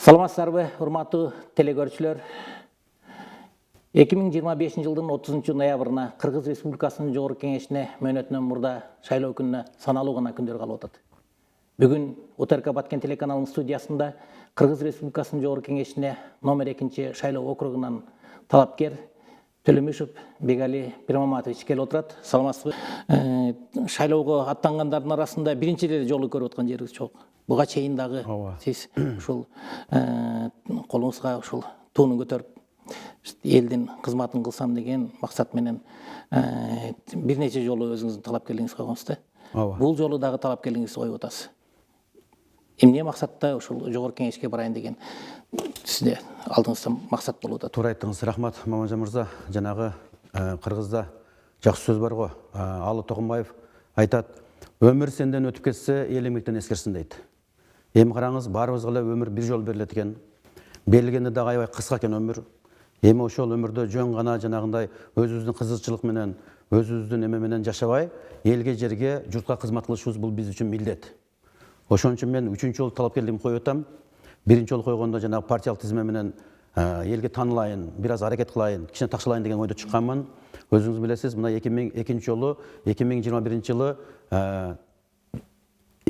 Саламатсыздарбы, урматтуу телекөрүүчүлөр. 2025 жылдын 30 ноябрына Кыргыз Республикасынын Жогорку Кеңешине мөөнөтүнөн мурда шайлоо күнүнө саналуу гана күндөр калып атат. Бүгүн УТРК Баткен телеканалынын студиясында Кыргыз Республикасынын Жогорку Кеңешине номер 2 шайлоо округунан талапкер Төлөмүшев Бегали Пирмаматович келип отурат. Саламатсызбы? Шайлоого аттангандардын арасында биринчи жолу көрүп аткан жерибиз жок. Буга чейин дагы сиз ушул колуңузга ушул туунун көтөрүп элдин кызматын кылсам деген максат менен бир нече жолу өзүңүздүн талапкерлигиңизди койгонсуз да. Бул жолу дагы талапкерлигиңизди коюп атасыз. Эмне максатта ушул Жогорку Кеңешке барайын деген сизде алдыңызда максат болуп атат? Туура айттыңыз, рахмат Мамажан мырза. Жанагы кыргызда жакшы сөз бар го. Алы Токумбаев айтат: "Өмүр сенден өтүп кетсе, эл эмгектен эскерсин" дейт. Эми караңыз, баарыбызга эле өмүр бир жолу берилет экен. Берилгенде дагы аябай кыска экен өмүр. Эми ошол өмүрдө жөн гана жанагындай өзүбүздүн кызыкчылык менен, өзүбүздүн эме менен жашабай, элге, жерге, журтка кызмат кылышыбыз бул биз үчүн милдет. Ошон үчүн мен 3-чү жолу талапкерлигимди коюп атам. Биринчи жолу койгондо жанагы партиялык тизме менен элге таанылайын, бир аз аракет кылайын, кичине такшылайын деген ойдо чыкканмын. Өзүңүз билесиз, мына 2002 жолу 2021 жылы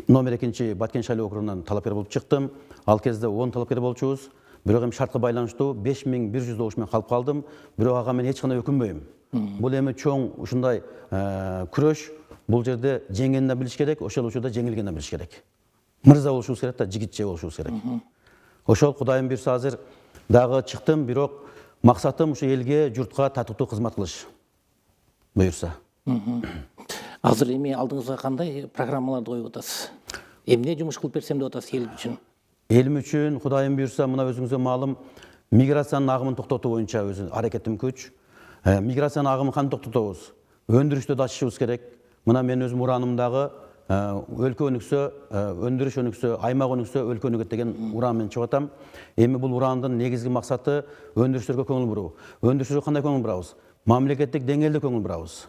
номер 2 Баткен шайлоо округунан талапкер болуп чыктым. Ал кезде 10 талапкер болчубуз. Бирок эми шартка байланыштуу 5100 добуш менен калып калдым. Бирок ага мен эч кандай өкүнбөйм. Бул эми чоң ушундай күрөш. Бул жерде жеңгенин да билиш керек, ошол учурда жеңилгенин да билиш керек. Мырза болушубуз керек да, жигитче болушубуз керек. Ошол Кудайым буйрса азыр дагы чыктым, бирок максатым ушу элге, журтка татыктуу кызмат кылыш. Буйрса. Азыр эми алдыңызга кандай программаларды коюп атасыз? Эмне жумуш кылып берсем деп атасыз эл үчүн? Элим үчүн Кудайым буйрса, мына өзүңүзгө маалым, миграциянын агымын токтотуу боюнча өзү аракетим күч. Миграциянын агымын кантип токтотобуз? Өндүрүштү да ачышыбыз керек. Мына мен өзүм уранымдагы өлкө өнүксө, өндүрүш өнүксө, аймак өнүксө, өлкө өнүгөт деген уран менен чыгып атам. Эми бул урандын негизги максаты өндүрүштөргө көңүл буруу. Өндүрүштөргө кандай көңүл бурабыз? Мамлекеттик деңгээлде көңүл бурабыз.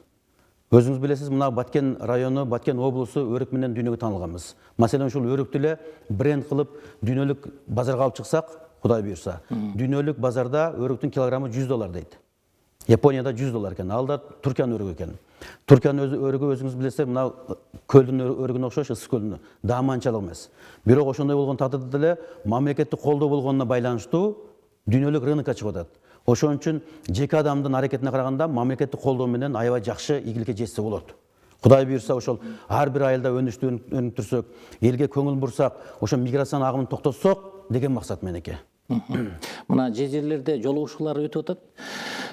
Өзүңүз билесиз, мына Баткен району, Баткен облусу өрүк менен дүйнөгө таанылганбыз. Маселен, ушул өрүктү эле бренд кылып дүйнөлүк базарга алып чыксак, Кудай буйрса, дүйнөлүк базарда өрүктүн килограммы $100 дейт. Японияда $100 экен, ал да Туркиянын өрүгү экен. Туркиянын өрүгү өзүңүз билесиз, мына көлдүн өрүгүнө окшош, ысык көлдүн даамы анчалык эмес. Бирок ошондой болгон тагдырда деле мамлекеттик колдоо болгонуна байланыштуу дүйнөлүк рынокко чыгып атат. Ошон үчүн жеке адамдын аракетине караганда мамлекеттик колдоо менен аябай жакшы ийгиликке жетсе болот. Кудай буйрса, ошол ар бир айылда өндүрүштү өнүктүрсөк, элге көңүл бурсак, ошо миграциянын агымын токтотсок деген максат менеки. Мына жерлерде жолугушуулар өтүп атат.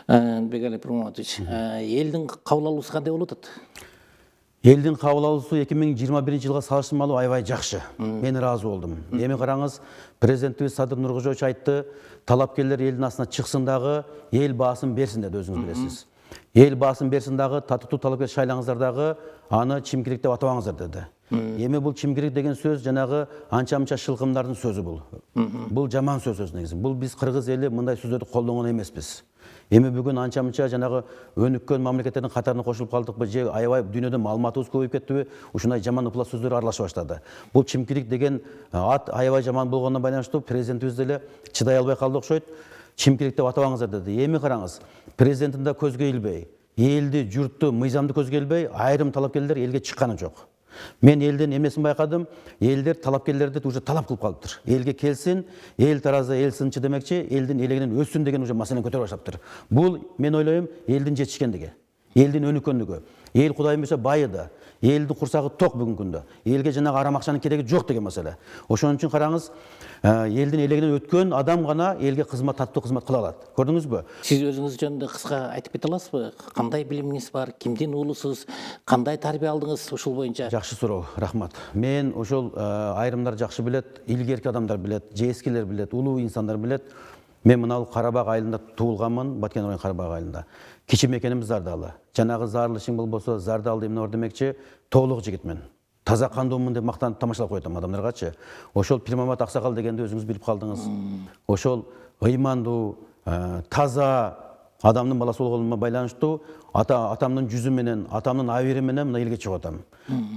Бегали Пирмаматович, элдин кабыл алуусу кандай болуп атат? Элдин кабыл алуусу 2021 жылга салыштырмалуу аябай жакшы. Мен ыраазы болдум. Эми караңыз, президентибиз Садыр Нуркожоевич айтты, талапкерлер элдин астына чыксын дагы, эл баасын берсин деди, өзүңүз билесиз. Эл баасын берсин дагы, татыктуу талапкер шайлаңыздар дагы, аны чимкирик деп атабаңыздар деди. Эми бул чимкирик деген сөз жанагы анча-мынча шылкымдардын сөзү бул. Бул жаман сөз өзү негизи. Бул биз кыргыз эли мындай сөздөрдү колдонгон эмеспиз. Эми бүгүн анча-мынча жанагы өнүккөн мамлекеттердин катарына кошулуп калдыкпы, же аябай дүйнөдө маалыматыбыз көбөйүп кеттиби, ушундай жаман ыплас сөздөр аралаша баштады. Бул чимкирик деген ат аябай жаман болгонуна байланыштуу президентибиз деле чыдай албай калды окшойт. Чимкирик деп атабаңыздар деди. Эми караңыз, президенттин да көзгө илбей, элди, журтту, мыйзамды көзгө илбей, айрым талапкерлер элге чыкканы жок. Мен элден эмесин байкадым, элдер талапкерлерди уже талап кылып калыптыр. Элге келсин, эл таразы, эл сынчы демекчи, элдин элегинен өссүн деген уже маселени көтөрүп баштаптыр. Бул мен ойлойм, элдин жетишкендиги, элдин өнүккөндүгү. Эл Кудайым буйрса байыды. Элдин курсагы ток бүгүнкү күндө. Элге жанагы арам акчанын кереги жок деген маселе. Ошон үчүн караңыз, элдин элегинен өткөн адам гана элге кызмат, таттуу кызмат кыла алат. Көрдүңүзбү? Сиз өзүңүз жөнүндө кыска айтып кете аласызбы? Кандай билимиңиз бар? Кимдин уулусуз? Кандай тарбия алдыңыз ушул боюнча? Жакшы суроо, рахмат. Мен ошол айрымдар жакшы билет, илгерки адамдар билет, же эскилер билет, улуу инсандар билет. Мен мына Карабак айылында туулганмын, Баткен району Карабак айылында. Кичи мекеним Зардалы. Жанагы зарлы ишиң болбосо, Зардалы эмне бар демекчи, толук жигитмен. Таза кандуумун деп мактанып тамашалап коет адамдаргачы. Ошол Пирмамат аксакал дегенди өзүңүз билип калдыңыз. Ошол ыймандуу, таза адамдын баласы болгонума байланыштуу атамдын жүзү менен, атамдын абийири менен мына элге чыгып атам.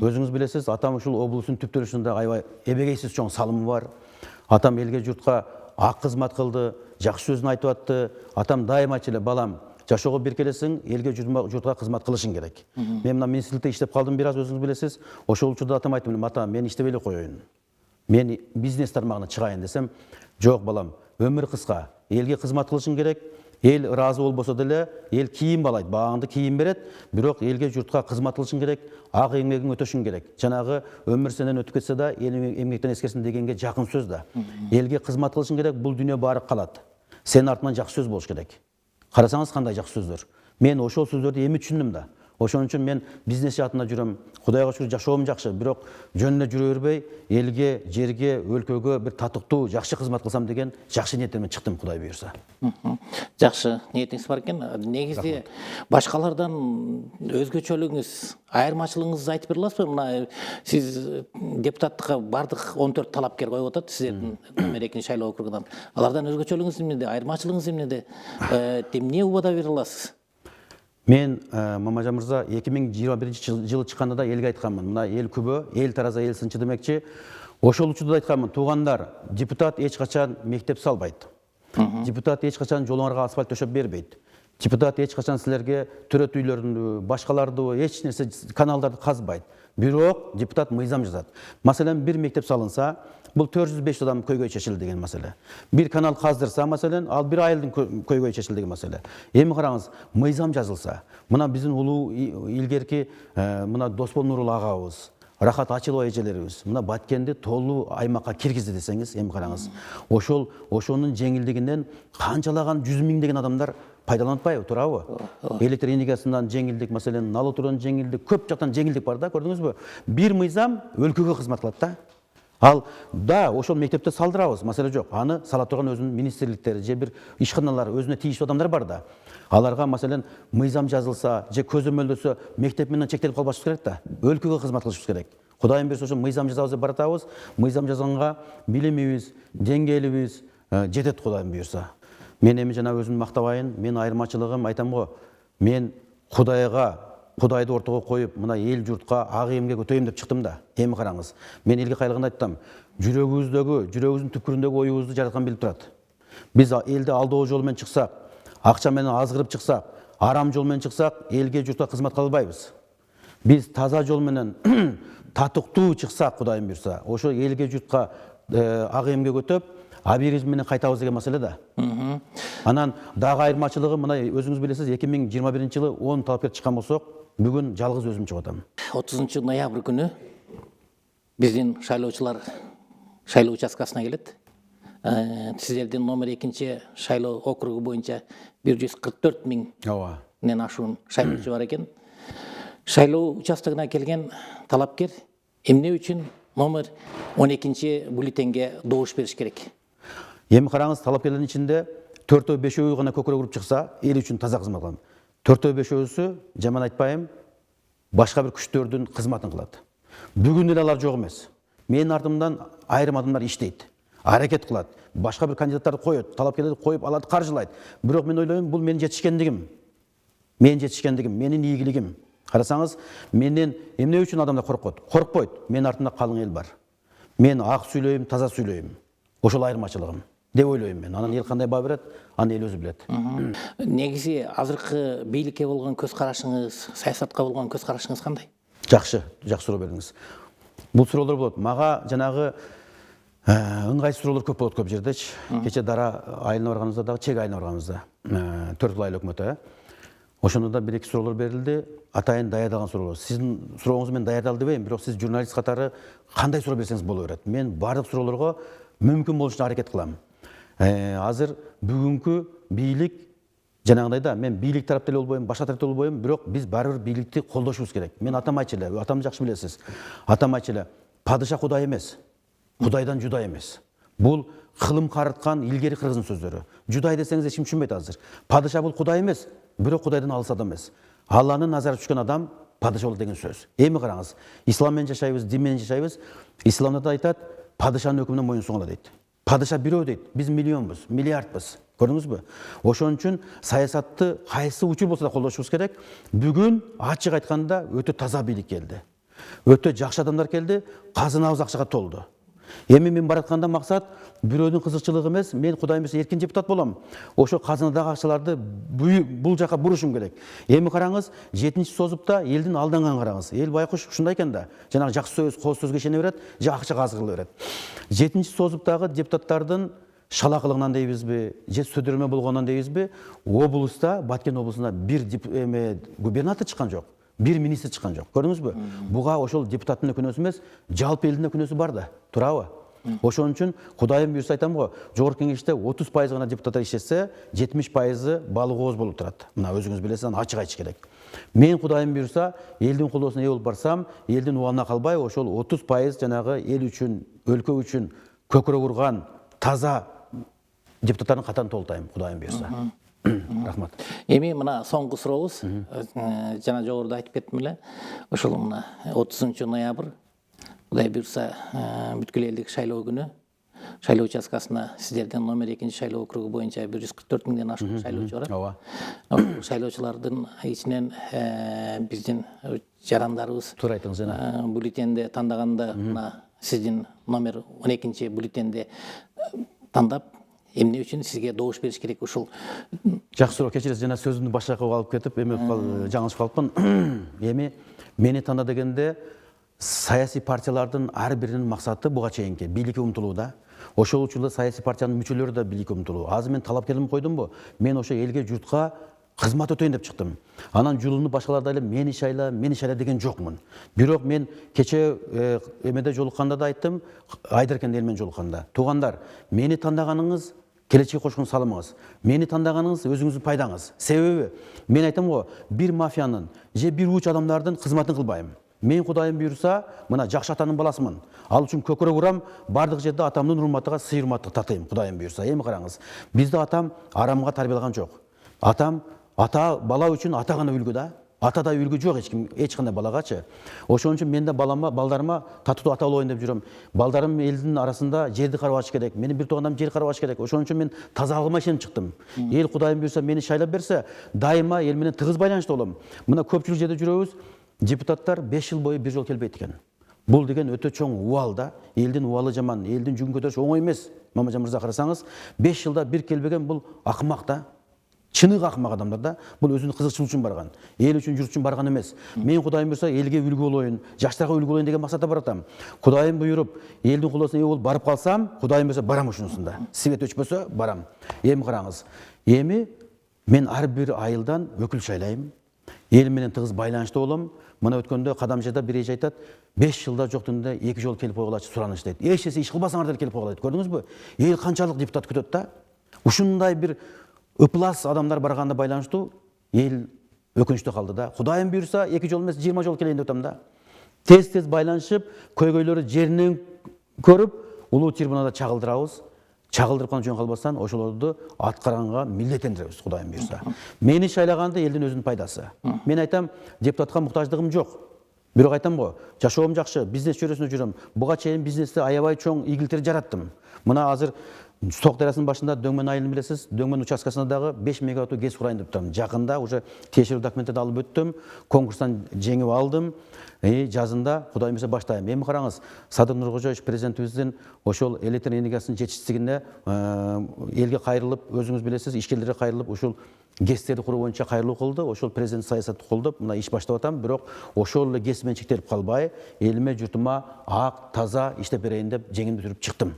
Өзүңүз билесиз, атам ушул облустун түптөлүшүндө аябай эбегейсиз чоң салымы бар. Атам элге, журтка ак кызмат кылды, жакшы сөзүн айтып атты. Атам дайыма айтчу эле, балам, жашоого бир келесиң, элге журтка кызмат кылышың керек. Мен мына министрликте иштеп калдым бир аз, өзүңүз билесиз. Ошол учурда атам айтты, ата, мен иштебей эле коеюн. Мен бизнес тармагына чыгайын десем, жок балам, өмүр кыска, элге кызмат кылышың керек. Эл ыраазы болбосо деле, эл кийим балайт, бааңды кийим берет, бирок элге журтка кызмат кылышың керек, ак эмгегиң өтөшүң керек. Жанагы өмүр сенен өтүп кетсе да, эл эмгектен эскерсин дегенге жакын сөз да. Элге кызмат кылышың керек, бул дүйнө баары калат. Сенин артынан жакшы сөз болуш керек. Карасаңыз кандай жакшы сөздөр. Мен ошол сөздөрдү эми түшүндүм да. Ошон үчүн мен бизнес жаатында жүрөм. Кудайга шүгүр жашоом жакшы, бирок жөнүнө жүрө бербей, элге, жерге, өлкөгө бир татыктуу, жакшы кызмат кылсам деген жакшы ниеттен мен чыктым, Кудай буйрса. Жакшы ниетиңиз бар экен. Негизи башкалардан өзгөчөлүгүңүз, айырмачылыгыңызды айтып бере аласызбы? Мына сиз депутаттыкка бардык 14 талапкер коюп атат сиздердин номер 2 шайлоо округунан. Алардан өзгөчөлүгүңүз эмнеде? Айырмачылыгыңыз эмнеде? Эмне убада бере аласыз? Мен Мамажан мырза 2021 жылы чыкканда да элге айтканмын. Мына эл күбө, эл тараза, эл сынчы демекчи. Ошол учурда айтканмын, туугандар, депутат эч качан мектеп салбайт. Депутат эч качан жолуңарга асфальт төшөп бербейт. Депутат эч качан силерге төрөт үйлөрүндү, башкаларды, эч нерсе каналдарды казбайт. Бирок депутат мыйзам жазат. Маселен, бир мектеп салынса, бул 405 адам көйгөй чечилди деген маселе. Бир канал каздырса, маселен, ал бир айылдын көйгөй чечилди деген маселе. Эми караңыз, мыйзам жазылса, мына биздин улуу илгерки мына Досбол Нурул агабыз, Рахат Ачылова эжелерибиз мына Баткенди толуу аймакка киргизди десеңиз, эми караңыз. Ошонун жеңилдигинен канчалаган 100 миңдеген адамдар пайдаланып атпайбы, туурабы? Электр энергиясынан жеңилдик, маселен, налогтордон жеңилдик, көп жактан жеңилдик бар да, көрдүңүзбү? Бир мыйзам өлкөгө кызмат кылат да. Ал да ошол мектепте салдырабыз, маселе жок. Аны сала турган өзүнүн министрликтери же бир ишканалар, өзүнө тийиштүү адамдар бар да. Аларга маселен мыйзам жазылса, же көзөмөлдөсө, мектеп менен чектелип калбашыбыз керек да. Өлкөгө кызмат кылышыбыз керек. Кудайым берсе ошо мыйзам жазабыз деп баратабыз. Мыйзам жазганга билимибиз, деңгээлибиз жетет, Кудайым буйрса. Мен эми жана өзүмдү мактабайын, мен айырмачылыгым айтам го. Мен Кудайды ортого коюп, мына эл журтка ак эмгек өтөйм деп чыктым да. Эми караңыз. Мен элге кайрылганда айттым, жүрөгүбүздүн түпкүрүндөгү оюбузду жараткан билип турат. Биз элди алдоо жол менен чыксак, акча менен азгырып чыксак, арам жол менен чыксак, элге журтка кызмат кыла албайбыз. Биз таза жол менен татыктуу чыксак, Кудайым буйрса, ошо элге журтка ак эмгек өтөп, абиризм менен кайтабыз деген маселе да. Анан дагы айырмачылыгы, мына өзүңүз билесиз, 2021 жылы 10 талапкер чыккан болсок, бүгүн жалгыз өзүм чыгып атам. 30 ноябрь күнү биздин шайлоочулар шайлоо участкасына келет. Сиздердин номер 2 шайлоо округу боюнча 144 миңден ашуун шайлоочу бар экен. Шайлоо участогуна келген талапкер эмне үчүн номер 12 бюллетенге добуш бериш керек? Эми караңыз, талапкерлердин ичинде 4-5 гана көкөрө уруп чыкса, эл үчүн таза кызмат кылам. 4-5 жаман айтпайм, башка бир күчтөрдүн кызматын кылат. Бүгүн эле алар жок эмес. Менин артымдан айрым адамдар иштейт, аракет кылат, башка бир кандидаттарды коет, талапкерлерди коюп, аларды каржылайт. Бирок мен ойлойм, бул менин жетишкендигим, менин ийгилигим. Карасаңыз, менден эмне үчүн адамдар коркот? Коркпойт. Менин артымда калың эл бар. Мен ак сүйлөйм, таза сүйлөйм. Ошол айырмачылыгым деп ойлойм мен. Анан эл кандай баа берет, аны эл өзү билет. Негизи азыркы бийликке болгон көз карашыңыз, саясатка болгон көз карашыңыз кандай? Жакшы суроо бердиңиз. Бул суроолор болот. Мага жанагы ыңгайсыз суроолор көп болот көп жердечи. Кече Дара айылына барганыбызда дагы, Чек айылына барганыбызда, 4 айыл өкмөтү. Ошондо да 1-2 суроолор берилди. Атайын даярдалган суроолор. Сиздин сурооңузду мен даярдалды дебейм, бирок сиз журналист катары кандай суроо берсеңиз боло берет. Мен бардык суроолорго мүмкүн болушунча аракет кылам. Азыр бүгүнкү бийлик жанагындай да, мен бийлик тарапта эле болбойм, башка тарапта болбойм, бирок биз баары бир бийликти колдошубуз керек. Мен атам айтчу эле, атамды жакшы билесиз. Атам айтчу эле, падыша Кудай эмес, Кудайдан жудай эмес. Бул кылым карыткан илгери кыргыздын сөздөрү. Жудай десеңиз эч ким түшүнбөйт азыр. Падыша бул Кудай эмес, бирок Кудайдан алыс адам эмес. Алланын назары түшкөн адам падыша болот деген сөз. Эми караңыз, ислам менен жашайбыз, дин менен жашайбыз. Исламда да айтат, падышанын өкүмүнө моюн суңала дейт. Падыша бирөө дейт, биз миллионбуз, миллиардбыз. Көрдүңүзбү? Ошон үчүн саясатты кайсы учур болсо да колдошубуз керек. Бүгүн ачык айтканда өтө таза бийлик келди. Өтө жакшы адамдар келди, казынабыз акчага толду. Эми мен баратканда максат бирөөнүн кызыкчылыгы эмес, мен Кудайым берсе эркин депутат болом. Ошо казынадагы акчаларды бул жака бурушум керек. Эми караңыз, 7-чи созупта элдин алданганын караңыз. Эл байкуш ушундай экен да. Жанагы жакшы сөз, кооз сөзгө ишене берет, же акчага азгырыла берет. 7-чи созуптагы депутаттардын шалакылыгынан дейбизби, же сөдөрмө болгонунан дейбизби, облуста, Баткен облусунда бир губернатор чыккан жок. Бир министр чыккан жок. Көрдүңүзбү? Буга ошол депутаттын күнөөсү эмес, жалпы элдин күнөөсү бар да. Туурабы? Ошон үчүн Кудайым буйрса айтам го, жогорку кеңеште 30% гана депутаттар иштесе, 70% балы кооз болуп турат. Мына өзүңүз билесиз, аны ачык айтыш керек. Мен Кудайым буйрса, элдин колдоосуна ээ болуп барсам, элдин убагына калбай, ошол 30% жанагы эл үчүн, өлкө үчүн көкүрөк урган таза депутаттардын катарын толтайм, Кудайым буйрса. Рахмат. Эми мына соңку сурообуз. Жана жогоруда айтып кеттим эле. Ошол мына 30 ноябрь Кудай буйрса бүткүл элдик шайлоо күнү шайлоо участкасына сиздердин номер 2 шайлоо округу боюнча 144 миңден ашык шайлоочу бар. Ооба. Шайлоочулардын ичинен биздин жарандарыбыз Туура айтыңыз жана. Бюллетенде тандаганда мына сиздин номер 12 бюллетенде тандап, эмне үчүн сизге добуш бериш керек ушул? Жакшы суроо, кечиресиз, жана сөзүмдү башка жака алып кетип, эми жаңылышып калыпмын. Эми мени танда дегенде саясий партиялардын ар биринин максаты буга чейинки бийликке умтулуу да. Ошол учурда саясий партиянын мүчөлөрү да бийликке умтулуу. Азыр мен талапкерлигимди койдумбу? Мен ошо элге, журтка кызмат өтөйүн деп чыктым. Анан жолунду башкалар эле мени шайла деген жокмун. Бирок мен кече эмеде жолукканда да айттым, Айдаркен эл менен жолукканда. Туугандар, мени тандаганыңыз келечекке кошкон салымыңыз. Мени тандаганыңыз өзүңүздүн пайдаңыз. Себеби мен айтам го, бир мафиянын же бир уч адамдардын кызматын кылбайм. Мен Кудайым буйрса, мына жакшы атанын баласымын. Ал үчүн көкүрөк урам, бардык жерде атамдын урматыга сый урматтык татыйм, Кудайым буйрса. Эми караңыз, бизди атам арамга тарбиялаган жок. Атам ата бала үчүн ата гана үлгү да. Атада үлгү жок эч кандай балагачы. Ошон үчүн мен да балдарыма татуу ата болоюн деп жүрөм. Балдарым элдин арасында жерди карабаш керек. Менин бир туугандам жер карабаш керек. Ошон үчүн мен тазалыгыма ишенип чыктым. Эл Кудайым буйрса мени шайлап берсе, дайыма эл менен тыгыз байланышта болом. Мына көпчүлүк жерде жүрөбүз, депутаттар 5 жыл бою бир жол келбейт экен. Бул деген өтө чоң убал да. Элдин убалы жаман, элдин жүгүн көтөрүш оңой эмес. Мамажан мырза, карасаңыз, 5 жылда бир келбеген бул акмак да. Чыныгы акмак адамдар да. Бул өзүнүн кызыкчылыгы үчүн барган. Эл үчүн, журт үчүн барган эмес. Мен Кудайым буйрса элге үлгү болоюн, жаштарга үлгү болоюн деген максатта баратам. Кудайым буйруп, элдин колдоосуна ээ болуп барып калсам, Кудайым буйрса барам ушунусунда. Свет өчпөсө барам. Эми караңыз. Эми мен ар бир айылдан өкүл шайлайм. Эл менен тыгыз байланышта болом. Мына өткөндө Кадамжада бир эже айтат, 5 жылда жок дегенде 2 жол келип койгулачы сураныч дейт. Эч нерсе иш кылбасаңар деле келип койгула дейт. Көрдүңүзбү? Эл канчалык депутат күтөт да? Ушундай бир ыплас адамдар барганда байланыштуу эл өкүнүчтүү калды да. Кудайым буйрса 2 жол эмес 20 жол келейин деп атам да. Тез байланышып, көйгөйлөрү жеринен көрүп, улуу трибунада чагылдырабыз. Чагылдырып кана жөн калбастан ошолорду аткаранга милдеттендиребиз, Кудайым буйрса. Мени шайлаганды элдин өзүнүн пайдасы. Мен айтам, депутатка муктаждыгым жок. Бирок айтам го, жашоом жакшы, бизнес чөйрөсүндө жүрөм. Буга чейин бизнесте аябай чоң ийгиликтер жараттым. Мына азыр Сток дарасынын башында Дөңмөн айылын билесиз, Дөңмөн участкасында дагы 5 мегаватт гез курайын деп турам. Жакында уже тиешелүү документтерди алып өттүм, конкурстан жеңип алдым. Жазында Кудайым буйрса баштайм. Эми караңыз, Садыр Нуркожоевич президентибиздин ошол электр энергиясынын жетишсиздигине элге кайрылып, өзүңүз билесиз, ишкерлерге кайрылып, ошол ГЭСтерди куруу боюнча кайрылуу кылды. Ошол президент саясатты колдоп, мына иш баштап атам, бирок ошол эле ГЭС менен чектелип калбай, элиме, журтума ак, таза иштеп берейин деп жеңимди түрүп чыктым.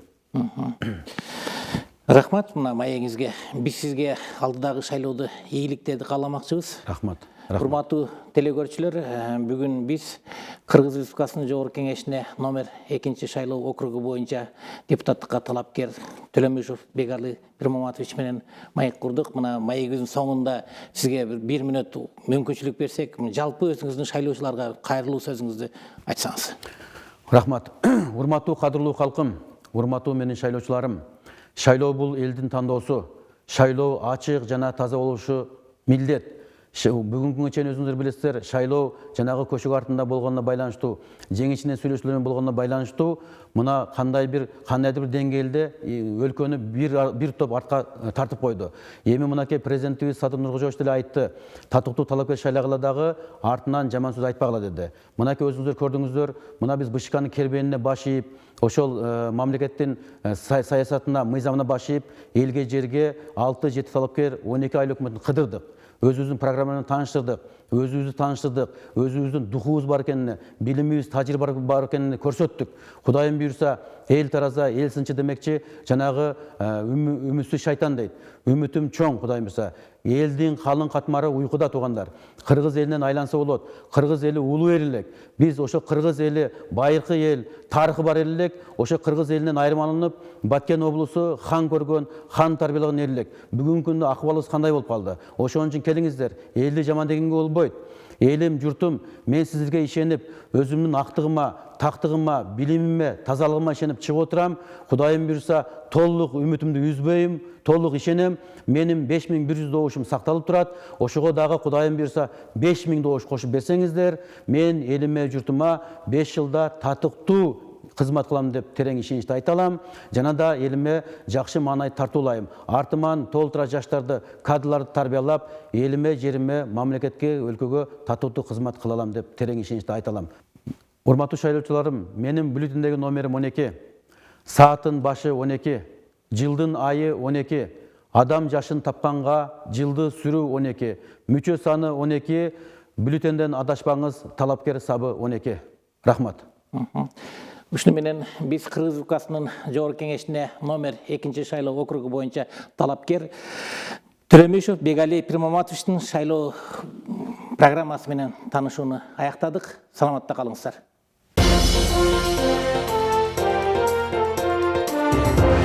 Рахмат, мына маегиңизге. Биз сизге алдыдагы шайлоодо ийгиликтерди кааламакчыбыз. Рахмат. Урматтуу телекөрүүчүлөр, бүгүн биз Кыргыз Республикасынын Жогорку Кеңешине номер 2 шайлоо округу боюнча депутаттыкка талапкер Төлөмүшев Бегалы Пирмаматович менен маек курдук. Мына маегибиздин соңунда сизге бир мүнөт мүмкүнчүлүк берсек, жалпы өзүңүздүн шайлоочуларга кайрылуу сөзүңүздү айтсаңыз. Рахмат. Урматтуу кадырлуу калкым, урматтуу менин шайлоочуларым. Шайлоо бул элдин тандоосу. Шайлоо ачык жана таза болушу милдет. Бүгүнкү күнгө чейин өзүңүздөр билесиздер, шайлоо жанагы көчүк артында болгонуна байланыштуу, жеңишинен сүйлөшүүлөр болгонуна байланыштуу мына кандайдыр бир деңгээлде өлкөнү бир топ артка тартып койду. Эми мынакей президентибиз Садыр Нуркожоевич деле айтты, татыктуу талапкер шайлагыла дагы артынан жаман сөз айтпагыла деди. Мынакей өзүңүздөр көрдүңүздөр, мына биз БШКнын кербенине баш ийип, ошол мамлекеттин саясатына, мыйзамына баш ийип, элге жерге 6-7 талапкер 12 айлык өкмөтүн кыдырдык. Өзүбүздүн программаны тааныштырдык, өзүбүздүн духубуз бар экенине, билимибиз, тажрыйба бар экенине көрсөттүк. Кудайым буйрса, эл тараза, эл сынчы демекчи, жанагы үмүтсүз шайтан дейт. Үмүтүм чоң, Кудайым буйрса. Элдин калың катмары уйкуда туугандар. Кыргыз элинен айланса болот. Кыргыз эли улуу эл элек. Биз ошо кыргыз эли байыркы эл, тарыхы бар эл элек. Ошо кыргыз элинен айырмаланып, Баткен облусу хан көргөн, хан тарбиялаган эл элек. Бүгүнкү күндө акыбалыбыз кандай болуп калды? Ошон үчүн келиңиздер. Элди жаман дегенге болбойт. Элим, журтум, мен сиздерге ишенип, өзүмдүн актыгыма, тактыгыма, билимиме, тазалыгыма ишенип чыгып отурам. Кудайым буйрса, толук үмүтүмдү үзбөйм, толук ишенем. Менин 5100 добушум сакталып турат. Ошого дагы Кудайым буйрса 5000 добуш кошуп берсеңиздер, мен элиме, журтума 5 жылда татыктуу кызмат кылам деп терең ишеничти айта алам. Жана да элиме жакшы маанай тартуулайм. Артыман толтура жаштарды, кадрларды тарбиялап, элиме, жериме, мамлекетке, өлкөгө татыктуу кызмат кыла алам деп терең ишеничти айта алам. Урматтуу шайлоочуларым, менин бюллетендеги номерим 12, саатын башы 12, жылдын айы 12, адам жашын тапканга жылды сүрүү 12, мүчө саны 12, бюллетенден адашпаңыз, талапкер сабы 12. Рахмат. Ушуну менен биз Кыргыз Республикасынын Жогорку Кеңешине номер 2 шайлоо округу боюнча талапкер Төрөмишев Бегали Пирмаматовичтин шайлоо программасы менен таанышууну аяктадык. Саламатта калыңыздар.